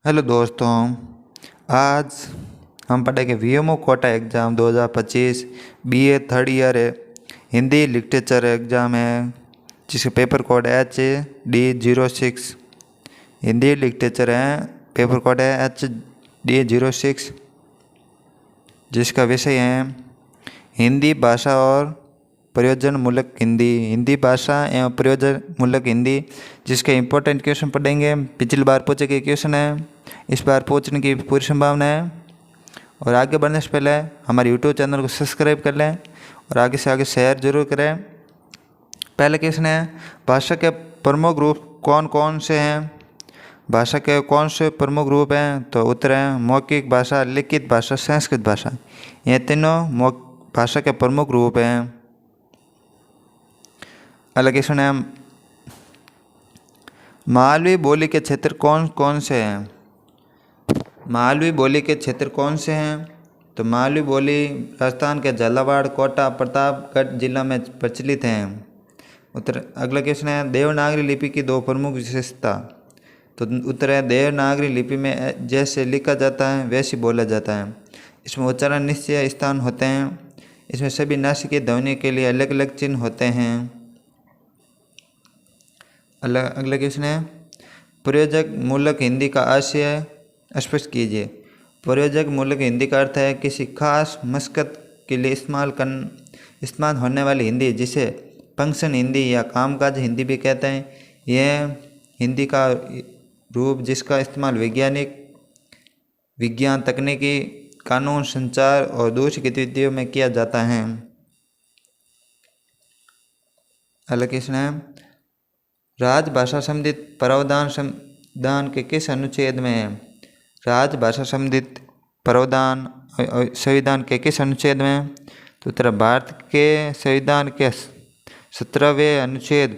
Hello दोस्तों, आज हम पढ़ेंगे VMO Kota exam 2025 BA third year है। हिंदी लिटरेचर एग्ज़ाम है जिसका paper code HD06। Hindi literature है, पेपर कोड है HD06, जिसका विषय है हिंदी भाषा और प्रयोजन मूलक हिंदी। हिंदी भाषा एवं प्रयोजन मूलक हिंदी, जिसके इम्पोर्टेंट क्वेश्चन पढ़ेंगे। पिछली बार पूछे गए क्वेश्चन है, इस बार पूछने की पूरी संभावना है। और आगे बढ़ने से पहले हमारे यूट्यूब चैनल को सब्सक्राइब कर लें और आगे से आगे शेयर जरूर करें। पहले क्वेश्चन है, भाषा के प्रमुख रूप कौन कौन से हैं? भाषा के कौन से प्रमुख रूप हैं? तो उत्तर है मौखिक भाषा, लिखित भाषा, संस्कृत भाषा। ये तीनों भाषा के प्रमुख रूप हैं। अगला क्वेश्चन है, मालवी बोली के क्षेत्र कौन कौन से हैं? मालवी बोली के क्षेत्र कौन से हैं? तो मालवी बोली राजस्थान के झालावाड़, कोटा, प्रतापगढ़ जिला में प्रचलित हैं। उत्तर। अगला क्वेश्चन है, देवनागरी लिपि की दो प्रमुख विशेषता। तो उत्तर है देवनागरी लिपि में जैसे लिखा जाता है वैसे बोला जाता है। इसमें उच्चारण निश्चय स्थान होते हैं। इसमें सभी नासिकीय ध्वनि के लिए अलग अलग चिन्ह होते हैं। अगला क्वेश्चन है, प्रयोजक मूलक हिंदी का आशय स्पष्ट कीजिए। प्रयोजक मूलक हिंदी का अर्थ है किसी खास मकसद के लिए इस्तेमाल होने वाली हिंदी, जिसे फंक्शन हिंदी या कामकाज हिंदी भी कहते हैं। यह हिंदी का रूप जिसका इस्तेमाल विज्ञान, तकनीकी, कानून, संचार और दूसरी गतिविधियों में किया जाता है। अगला क्वेश्चन है, राजभाषा संबंधित प्रावधान संविधान के किस अनुच्छेद में है? राजभाषा संबंधित प्रावधान संविधान के किस अनुच्छेद में है? तो उत्तर भारत के संविधान के 17वें अनुच्छेद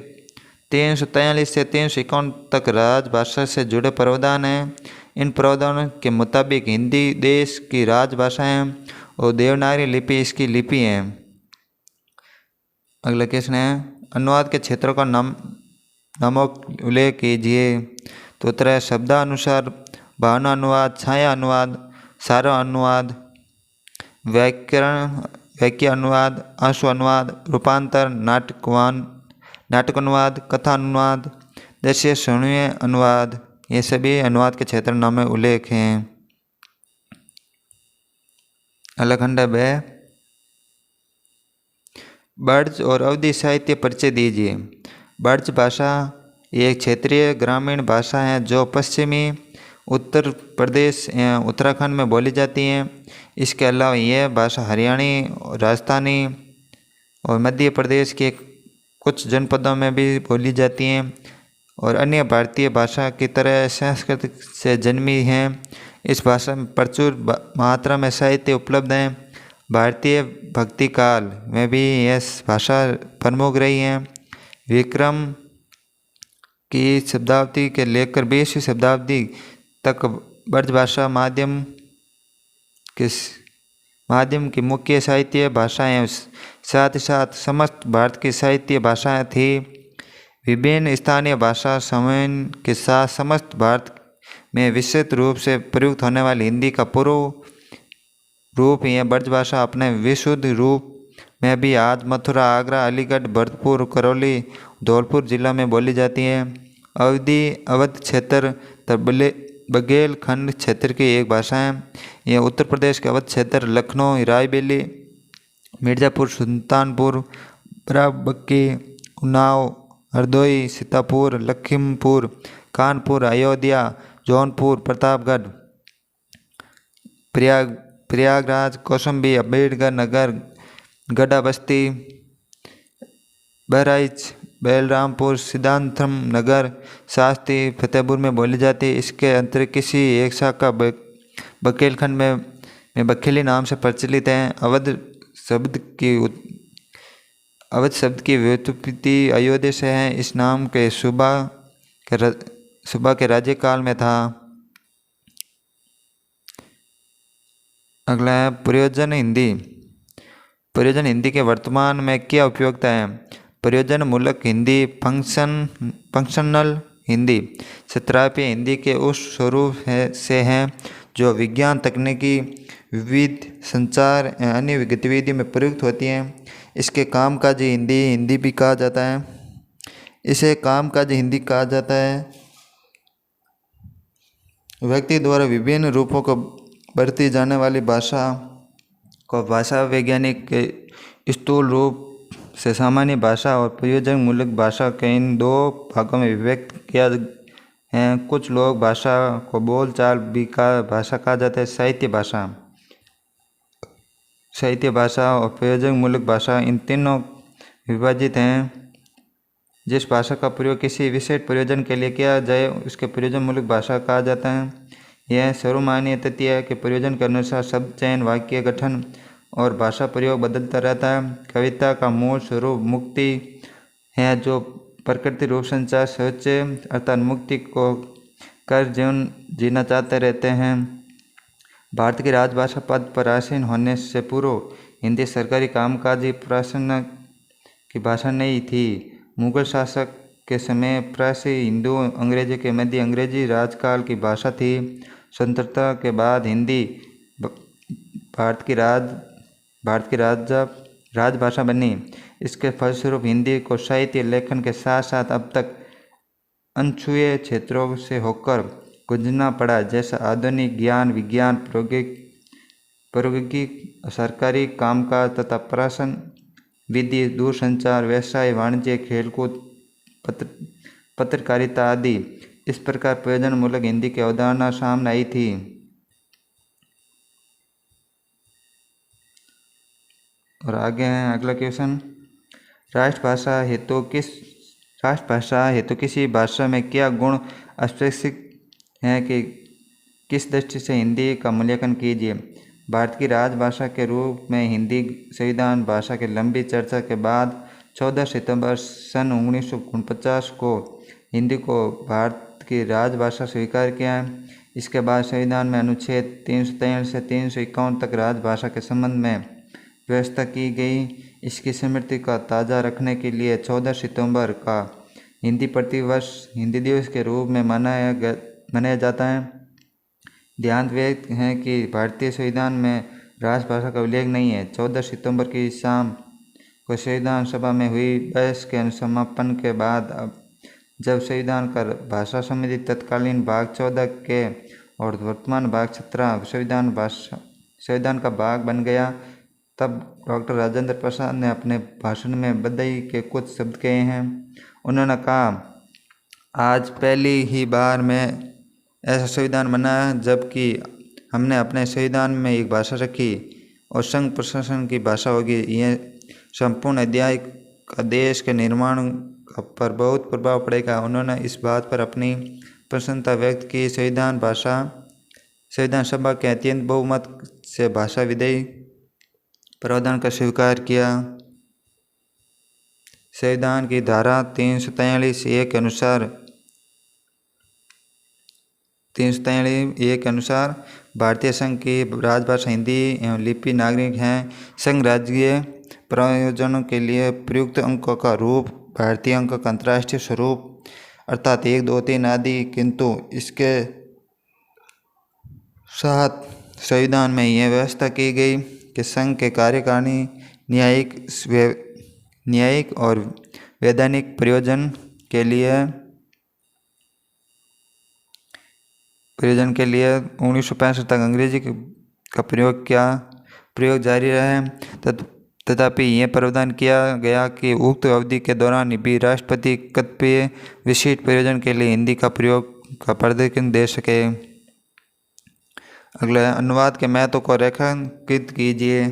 343 से 351 तक राजभाषा से जुड़े प्रावधान हैं। इन प्रावधानों के मुताबिक हिंदी देश की राजभाषा है और देवनागरी लिपि इसकी लिपि है। अगला क्वेश्चन है, अनुवाद के क्षेत्रों का नामों उल्लेख कीजिए। तो उत्तर है शब्दानुसार, भावना अनुवाद, छाया अनुवाद, सार अनुवाद, वाक्य अनुवाद, आंसू अनुवाद, रूपांतर, नाटक अनुवाद, कथा अनुवाद, दृश्य श्रवणीय अनुवाद। ये सभी अनुवाद के क्षेत्र नाम में उल्लेख हैं। अगला खंड है, ब्रज और अवधी साहित्य परिचय दीजिए। ब्रज भाषा एक क्षेत्रीय ग्रामीण भाषा है जो पश्चिमी उत्तर प्रदेश एवं उत्तराखंड में बोली जाती है। इसके अलावा यह भाषा हरियाणी, राजस्थानी और मध्य प्रदेश के कुछ जनपदों में भी बोली जाती हैं और अन्य भारतीय भाषा की तरह संस्कृत से जन्मी है। इस भाषा में प्रचुर मात्रा में साहित्य उपलब्ध हैं। भारतीय भक्ति काल में भी यह भाषा प्रमुख रही है। विक्रम की शताब्दी के लेकर 20वीं शताब्दी तक ब्रज भाषा माध्यम की मुख्य साहित्य भाषाएं, साथ ही साथ समस्त भारत की साहित्य भाषाएं थी। विभिन्न स्थानीय भाषा समूह के साथ समस्त भारत में विस्तृत रूप से प्रयुक्त होने वाली हिंदी का पूर्व रूप यह ब्रज भाषा अपने विशुद्ध रूप में भी आज मथुरा, आगरा, अलीगढ़, भरतपुर, करौली, धौलपुर जिला में बोली जाती है। अवध क्षेत्र बघेलखंड क्षेत्र की एक भाषा है। यह उत्तर प्रदेश के अवध क्षेत्र, लखनऊ, रायबरेली, मिर्ज़ापुर, सुल्तानपुर, बाराबंकी, उन्नाव, हरदोई, सीतापुर, लखीमपुर, कानपुर, अयोध्या, जौनपुर, प्रतापगढ़, प्रयागराज, कौशाम्बी, अम्बेडकर नगर, गढ़ा बस्ती, बहराइच, बलरामपुर, सिद्धार्थम नगर, शास्त्री, फतेहपुर में बोली जाती है। इसके अंतरिक्त किसी एक शाखा बघेलखंड में बघेली नाम से प्रचलित है। अवध शब्द की व्युत्पत्ति अयोध्या से है। इस नाम के सुबह के राज्यकाल में था। अगला है प्रयोजन हिंदी। प्रयोजन हिंदी के वर्तमान में क्या उपयोगिता है? प्रयोजन मूलक हिंदी फंक्शनल हिंदी। क्षेत्रापी हिंदी के उस स्वरूप से हैं जो विज्ञान, तकनीकी, विविध संचार एवं अन्य गतिविधि में प्रयुक्त होती हैं। इसके कामकाजी हिंदी भी कहा जाता है। इसे कामकाजी हिंदी कहा जाता है। व्यक्ति द्वारा विभिन्न रूपों को बरती जाने वाली भाषा को भाषा वैज्ञानिक के स्थूल रूप से सामान्य भाषा और प्रयोजन मूलक भाषा के इन दो भागों में विभक्त किया है। कुछ लोग भाषा को बोलचाल भी भाषा कहा जाता है। साहित्य भाषा और प्रयोजन मूलक भाषा इन तीनों विभाजित हैं। जिस भाषा का प्रयोग किसी विशेष प्रयोजन के लिए किया जाए उसके प्रयोजन मूलक भाषा कहा जाता है। यह सर्वमान्य तथ्य के प्रयोजन के अनुसार शब्द चयन, वाक्य गठन और भाषा प्रयोग बदलता रहता है। कविता का मूल स्वरूप मुक्ति है, जो प्रकृति रूप संचार सोच अर्थात मुक्ति को कर जीवन जीना चाहते रहते हैं। भारत की राजभाषा पद पर आसीन होने से पूर्व हिंदी सरकारी कामकाजी प्रशासन की भाषा नहीं थी। मुगल शासक के समय प्रायः हिंदू अंग्रेजी के मध्य अंग्रेजी राजकाल की भाषा थी। स्वतंत्रता के बाद हिंदी भारत की राजभाषा बनी। इसके फलस्वरूप हिंदी को साहित्य लेखन के साथ साथ अब तक अनछुए क्षेत्रों से होकर गुजरना पड़ा, जैसा आधुनिक ज्ञान, विज्ञान, प्रौद्योगिकी, सरकारी कामकाज तथा प्रशासन, विधि, दूरसंचार, व्यवसाय, वाणिज्य, खेलकूद, पत्रकारिता आदि। इस प्रकार प्रयोजन मूलक हिंदी की अवधारणा सामने आई थी। और आगे हैं अगला क्वेश्चन, राष्ट्रभाषा हेतु किसी भाषा में क्या गुण अपेक्षित हैं कि किस दृष्टि से हिंदी का मूल्यांकन कीजिए। भारत की राजभाषा के रूप में हिंदी संविधान भाषा की लंबी चर्चा के बाद 14 सितंबर सन 1949 को हिंदी को भारत की राजभाषा स्वीकार किया है। इसके बाद संविधान में अनुच्छेद 343 से 351 तक राजभाषा के संबंध में व्यवस्था की गई। इसकी स्मृति का ताज़ा रखने के लिए 14 सितंबर का हिंदी प्रतिवर्ष हिंदी दिवस के रूप में मनाया जाता है। ध्यान व्यक्त है कि भारतीय संविधान में राजभाषा का उल्लेख नहीं है। 14 सितंबर की शाम को संविधान सभा में हुई बहस के समापन के बाद जब संविधान का भाषा संबंधी तत्कालीन भाग 14 के और वर्तमान भाग 17 संविधान का भाग बन गया, तब डॉक्टर राजेंद्र प्रसाद ने अपने भाषण में बधाई के कुछ शब्द कहे हैं। उन्होंने कहा, आज पहली ही बार में ऐसा संविधान बना जबकि हमने अपने संविधान में एक भाषा रखी और संघ प्रशासन की भाषा होगी। यह संपूर्ण अध्याय का देश के निर्माण पर बहुत प्रभाव पड़ेगा। उन्होंने इस बात पर अपनी प्रसन्नता व्यक्त की। संविधान सभा के अत्यंत बहुमत से भाषा विधेयक प्रावधान का स्वीकार किया। संविधान की धारा 343(1) के अनुसार भारतीय संघ की राजभाषा हिंदी एवं लिपि नागरिक हैं। संघ राज्य प्रयोजनों के लिए प्रयुक्त अंकों का रूप भारतीय अंक का अंतर्राष्ट्रीय स्वरूप अर्थात 1, 2, 3 आदि, किंतु इसके साथ संविधान में यह व्यवस्था की गई कि संघ के कार्यकारिणी न्यायिक और वैधानिक प्रयोजन के लिए 1965 तक अंग्रेजी का प्रयोग जारी रहे। तथापि यह प्रावधान किया गया कि उक्त अवधि के दौरान भी राष्ट्रपति कतिपय विशिष्ट प्रयोजन के लिए हिंदी का प्रयोग का प्राधिकरण दे सके। अगला है, अनुवाद के महत्व को रेखांकित कीजिए।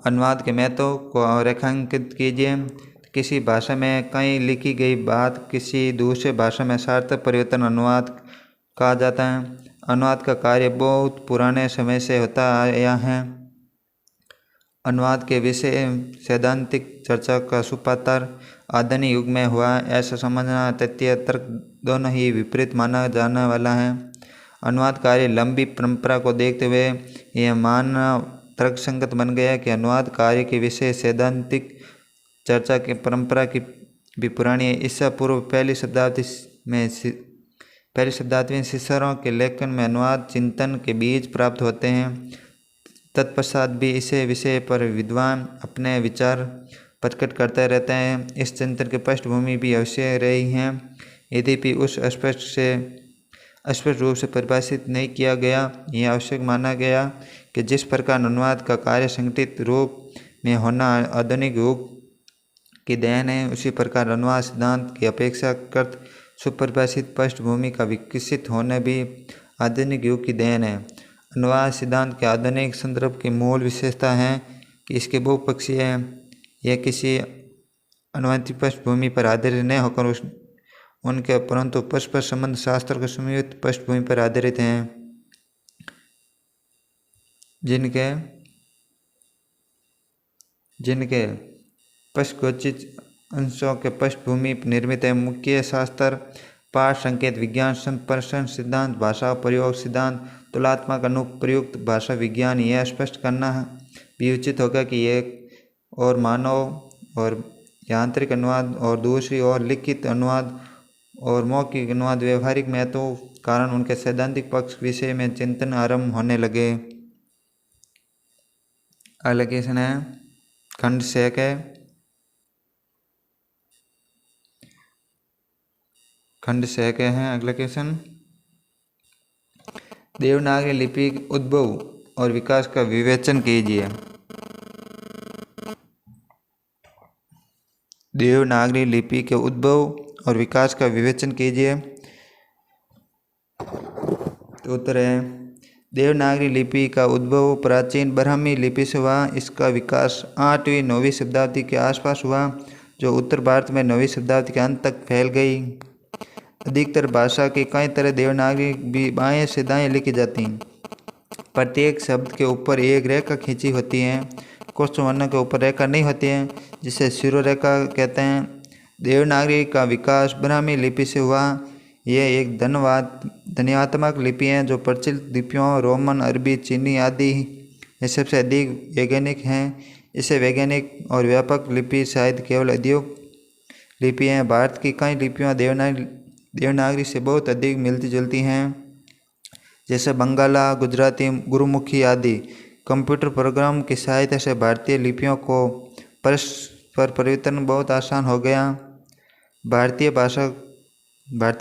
अनुवाद के महत्व को रेखांकित कीजिए। किसी भाषा में कहीं लिखी गई बात किसी दूसरे भाषा में सार्थक परिवर्तन अनुवाद कहा जाता है। अनुवाद का कार्य बहुत पुराने समय से होता आया है। अनुवाद के विषय सैद्धांतिक चर्चा का सूत्रपात आधुनिक युग में हुआ। ऐसा समझना तथ्य तर्क दोनों ही विपरीत माना जाने वाला है। अनुवाद कार्य लंबी परंपरा को देखते हुए यह मानना तर्कसंगत बन गया कि अनुवाद कार्य के विषय सैद्धांतिक चर्चा की परंपरा की भी पुरानी है। ईसा पूर्व पहली शताब्दी में सिसरों के लेखन में अनुवाद चिंतन के बीज प्राप्त होते हैं। तत्पश्चात भी इसे विषय पर विद्वान अपने विचार प्रकट करते रहते हैं। इस चिंतन की पृष्ठभूमि भी अवश्य रही है, यद्यपि उस अस्पष्ट रूप से परिभाषित नहीं किया गया। यह आवश्यक माना गया कि जिस प्रकार अनुवाद का कार्य संगठित रूप में होना आधुनिक युग की देन है, उसी प्रकार अनुवाद सिद्धांत की अपेक्षाकृत सुपरिभाषित पृष्ठभूमि का विकसित होना भी आधुनिक युग की देन है। अनुवाद सिद्धांत के आधुनिक संदर्भ की मूल विशेषता है कि इसके बहुपक्षीय है। यह किसी अनुवादित पृष्ठभूमि पर आधारित न होकर उनके परंतु परस्पर संबंध शास्त्र के संयुक्त पृष्ठभूमि पर आधारित हैं, जिनके पृष्ठगोचित अंशों के पृष्ठभूमि पर निर्मित है। मुख्य शास्त्र पाठ संकेत विज्ञान संप्रेषण सिद्धांत भाषा प्रयोग सिद्धांत तुलनात्मक अनुप्रयुक्त भाषा विज्ञान। यह स्पष्ट करना भी उचित होगा कि एक और मानव और यांत्रिक अनुवाद और दूसरी ओर लिखित अनुवाद और मौखिक अनुवाद व्यवहारिक महत्व कारण उनके सैद्धांतिक पक्ष विषय में चिंतन आरंभ होने लगे। अगला क्वेश्चन है खंड 6 के हैं। अगला क्वेश्चन, देवनागरी लिपि के उद्भव और विकास का विवेचन कीजिए। देवनागरी लिपि के उद्भव और विकास का विवेचन कीजिए। तो उत्तर है देवनागरी लिपि का उद्भव प्राचीन ब्राह्मी लिपि से हुआ। इसका विकास 8वीं 9वीं शताब्दी के आसपास हुआ, जो उत्तर भारत में 9वीं शताब्दी के अंत तक फैल गई। अधिकतर भाषा की कई तरह देवनागरी भी बाएं से दाएं लिखी जाती हैं। प्रत्येक शब्द के ऊपर एक रेखा खींची होती है। कुछ वर्णों के ऊपर रेखा नहीं होती है, जिसे शिरोरेखा कहते हैं। देवनागरी का विकास ब्राह्मी लिपि से हुआ। यह एक ध्वन्यात्मक लिपि है जो प्रचलित लिपियों रोमन, अरबी, चीनी आदि ये सबसे अधिक वैज्ञानिक हैं। इसे वैज्ञानिक और व्यापक लिपि शायद केवल उद्योग लिपि हैं। भारत की कई लिपियाँ देवनागरी से बहुत अधिक मिलती जुलती हैं, जैसे बंगाला, गुजराती, गुरुमुखी आदि। कंप्यूटर प्रोग्राम की सहायता से भारतीय लिपियों को परस्पर परिवर्तन बहुत आसान हो गया। भारतीय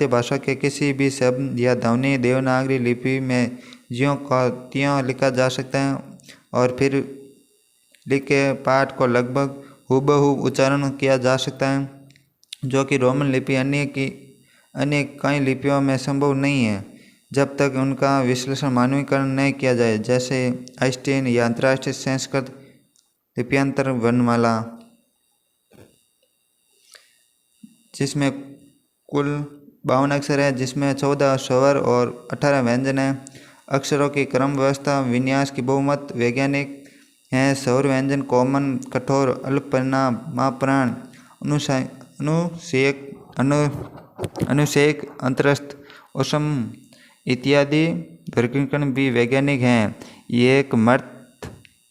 भाषा के किसी भी शब्द या ध्वनि देवनागरी लिपि में ज्यों का त्यों लिखा जा सकता है और फिर लिखे पाठ को लगभग हूबहू उच्चारण किया जा सकता है, जो कि रोमन लिपि अन्य कई लिपियों में संभव नहीं है जब तक उनका विश्लेषण मानवीकरण नहीं किया जाए, जैसे आइंस्टीन या अंतर्राष्ट्रीय संस्कृत लिप्यंतर वर्णमाला, जिसमें कुल 52 अक्षर है, जिसमें 14 स्वर और 18 व्यंजन हैं। अक्षरों की क्रम व्यवस्था विन्यास की बहुमत वैज्ञानिक हैं। स्वर व्यंजन कॉमन, कठोर, अल्पना, माप्राण, अनुशेक, अंतरस्थ, उसम इत्यादि वर्गीकरण भी वैज्ञानिक हैं। ये एक मत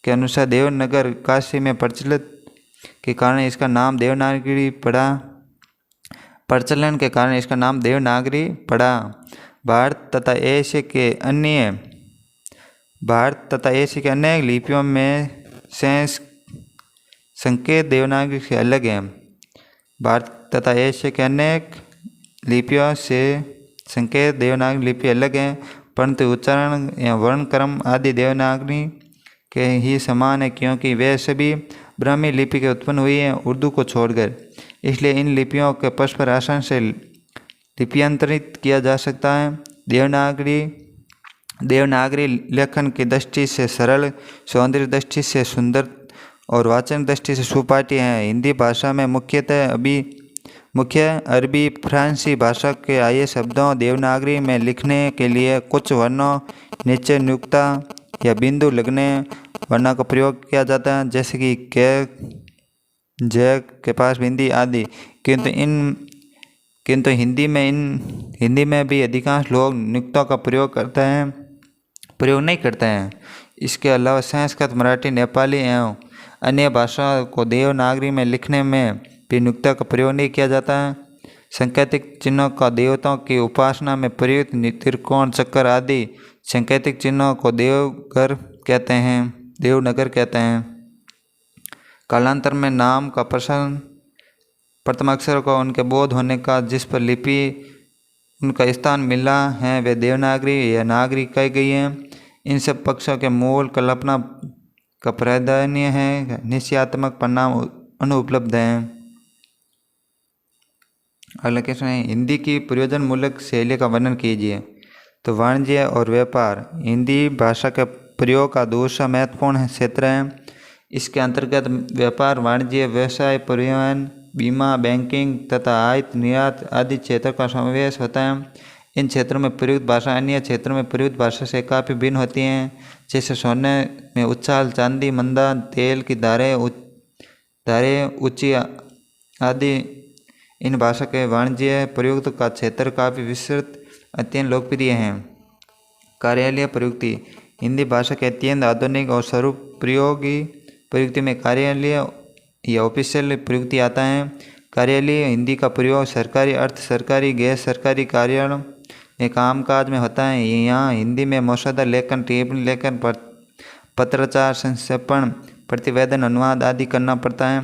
के अनुसार देवनागरी काशी में प्रचलन के कारण इसका नाम देवनागरी पड़ा। भारत तथा एशिया के अन्य लिपियों में संकेत देवनागरी से अलग हैं। भारत तथा एशिया के अनेक लिपियों से संकेत देवनागरी लिपि अलग हैं, परंतु उच्चारण या वर्णक्रम आदि देवनागरी के ही समान है, क्योंकि वे सभी ब्राह्मी लिपि के उत्पन्न हुई हैं, उर्दू को छोड़कर। इसलिए इन लिपियों के परस्पर आसान से लिप्यंतरित किया जा सकता है। देवनागरी लेखन की दृष्टि से सरल, सौंदर्य दृष्टि से सुंदर और वाचन दृष्टि से सुपाठी है। हिंदी भाषा में मुख्य अरबी फ्रांसी भाषा के आए शब्दों देवनागरी में लिखने के लिए कुछ वर्णों नीचे नुक्ता या बिंदु लगने वर्णों का प्रयोग किया जाता है, जैसे कि के, ज के पास बिंदी आदि। किंतु हिंदी में भी अधिकांश लोग नुक्तों का प्रयोग नहीं करते हैं। इसके अलावा संस्कृत, मराठी, नेपाली एवं अन्य भाषाओं को देवनागरी में लिखने में भी नुक्ता का प्रयोग नहीं किया जाता है। सांकेतिक चिन्हों का देवताओं की उपासना में प्रयुक्त त्रिकोण, चक्कर आदि सांकेतिक चिन्हों को देवनगर कहते हैं। कालांतर में नाम का प्रसारण, प्रथम अक्षर को उनके बोध होने का जिस पर लिपि उनका स्थान मिला है वे देवनागरी या नागरी कही गई है। इन सब पक्षों के मूल कल्पना का प्राधान्य है, निश्चयात्मक परिणाम अनुपलब्ध हैं। अगला क्वेश्चन है, हिंदी की प्रयोजन मूलक शैली का वर्णन कीजिए। तो वाणिज्य और व्यापार हिंदी भाषा के प्रयोग का दूसरा महत्वपूर्ण क्षेत्र है। इसके अंतर्गत व्यापार, वाणिज्य, व्यवसाय, परिवहन, बीमा, बैंकिंग तथा आयात निर्यात आदि क्षेत्र का समावेश होता है। इन क्षेत्रों में प्रयुक्त भाषा अन्य क्षेत्रों में प्रयुक्त भाषा से काफ़ी भिन्न होती हैं। जैसे सोने में उछाल, चांदी मंदा, तेल की धारें ऊंची आदि। इन भाषा के वाणिज्य प्रयुक्त का क्षेत्र काफ़ी विस्तृत अत्यंत लोकप्रिय हैं। कार्यालय प्रयुक्ति हिंदी भाषा के अत्यंत आधुनिक और स्वरूप प्रयोगी प्रयुक्ति में कार्यालय या ऑफिशियल प्रयुक्ति आता है। कार्यालय हिंदी का प्रयोग सरकारी, अर्ध सरकारी, गैर सरकारी कार्यालयों में कामकाज में होता है। यहाँ हिंदी में मसौदा लेखन, टिप्पणी लेखन, पत्राचार, संक्षेपण, प्रतिवेदन, अनुवाद आदि करना पड़ता है।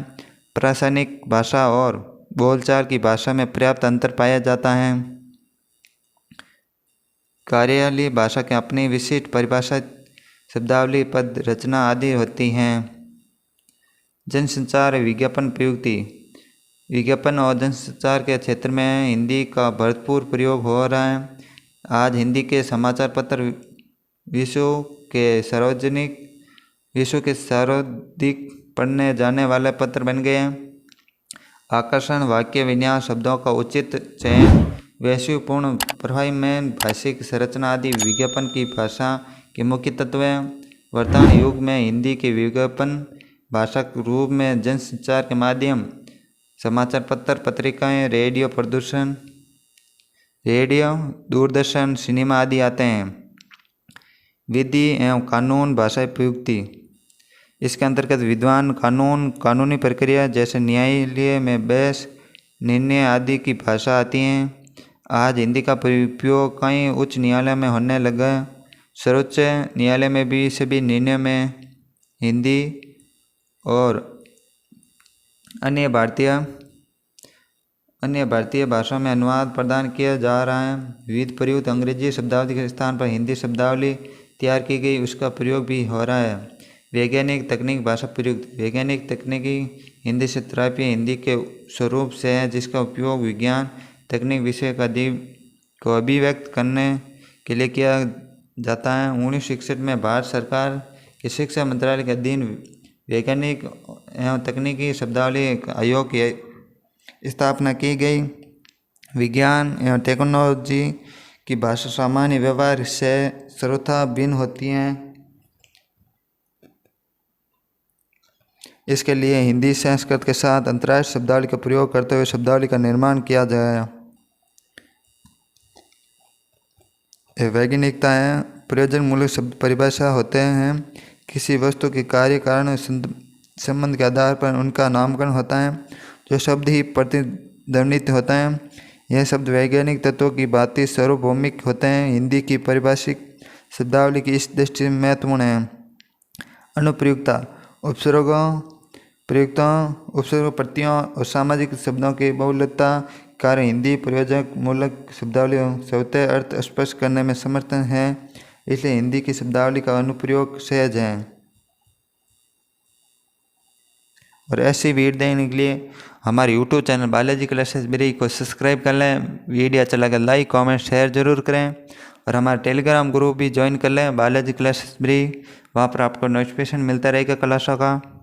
प्रासंगिक भाषा और बोलचाल की भाषा में पर्याप्त अंतर पाया जाता है। कार्यालयीय भाषा के अपनी विशिष्ट परिभाषा, शब्दावली, पद रचना आदि होती हैं। जनसंचार विज्ञापन प्रयुक्ति विज्ञापन और जनसंचार के क्षेत्र में हिंदी का भरपूर प्रयोग हो रहा है। आज हिंदी के समाचार पत्र विश्व के सर्वाधिक पढ़ने जाने वाले पत्र बन गए हैं। आकर्षण, वाक्य विन्यास, शब्दों का उचित चयन, वैशिष्ट्यपूर्ण प्रभावी में भाषिक संरचना आदि विज्ञापन की भाषा के मुख्य तत्व हैं। वर्तमान युग में हिंदी के विज्ञापन भाषा के रूप में जनसंचार के माध्यम समाचार पत्र, पत्रिकाएं, रेडियो, दूरदर्शन, सिनेमा आदि आते हैं। विधि एवं कानून भाषा प्रयुक्ति इसके अंतर्गत विद्वान, कानून, कानूनी प्रक्रिया जैसे न्यायालय में बहस, निर्णय आदि की भाषा आती हैं। आज हिंदी का उपयोग कई उच्च न्यायालय में होने लगा। सर्वोच्च न्यायालय में भी सभी निर्णय में हिंदी और अन्य भारतीय भाषा में अनुवाद प्रदान किया जा रहा है। विविध प्रयुक्त अंग्रेजी शब्दावली के स्थान पर हिंदी शब्दावली तैयार की गई, उसका प्रयोग भी हो रहा है। वैज्ञानिक तकनीक भाषा प्रयुक्त वैज्ञानिक तकनीकी हिंदी से त्रापीय हिंदी के स्वरूप से है, जिसका उपयोग विज्ञान तकनीक विषय को अभिव्यक्त करने के लिए किया जाता है। 1961 में भारत सरकार के शिक्षा मंत्रालय के अधीन वैज्ञानिक एवं तकनीकी शब्दावली आयोग की स्थापना की गई। विज्ञान एवं टेक्नोलॉजी की भाषा सामान्य व्यवहार से सर्वथा भिन्न होती हैं। इसके लिए हिंदी संस्कृत के साथ अंतर्राष्ट्रीय शब्दावली का प्रयोग करते हुए शब्दावली का निर्माण किया जाए। वैज्ञानिकता है प्रयोजन मूलक शब्द परिभाषा होते हैं। किसी वस्तु के कार्य कारण संबंध के आधार पर उनका नामकरण होता है, जो शब्द ही प्रतिध्वनित होता है। यह शब्द वैज्ञानिक तत्वों की भांति सार्वभौमिक होते हैं। हिंदी की परिभाषिक शब्दावली की इस दृष्टि से महत्वपूर्ण है। अनुप्रयुक्ता उपसर्गों, प्रत्ययों और सामाजिक शब्दों की बहुलता कारण हिंदी प्रयोजक मूलक शब्दावली स्वतः अर्थ स्पष्ट करने में समर्थ है। इसलिए हिंदी की शब्दावली का अनुप्रयोग सहज है। और ऐसी वीडियो देखने के लिए हमारे यूट्यूब चैनल बालाजी क्लासेस ब्री को सब्सक्राइब कर लें। वीडियो अच्छा लगे लाइक, कमेंट, शेयर जरूर करें। और हमारा टेलीग्राम ग्रुप भी ज्वाइन कर लें, बालाजी क्लासेस ब्री। वहाँ पर आपको नोटिफिकेशन मिलता रहेगा क्लासों का।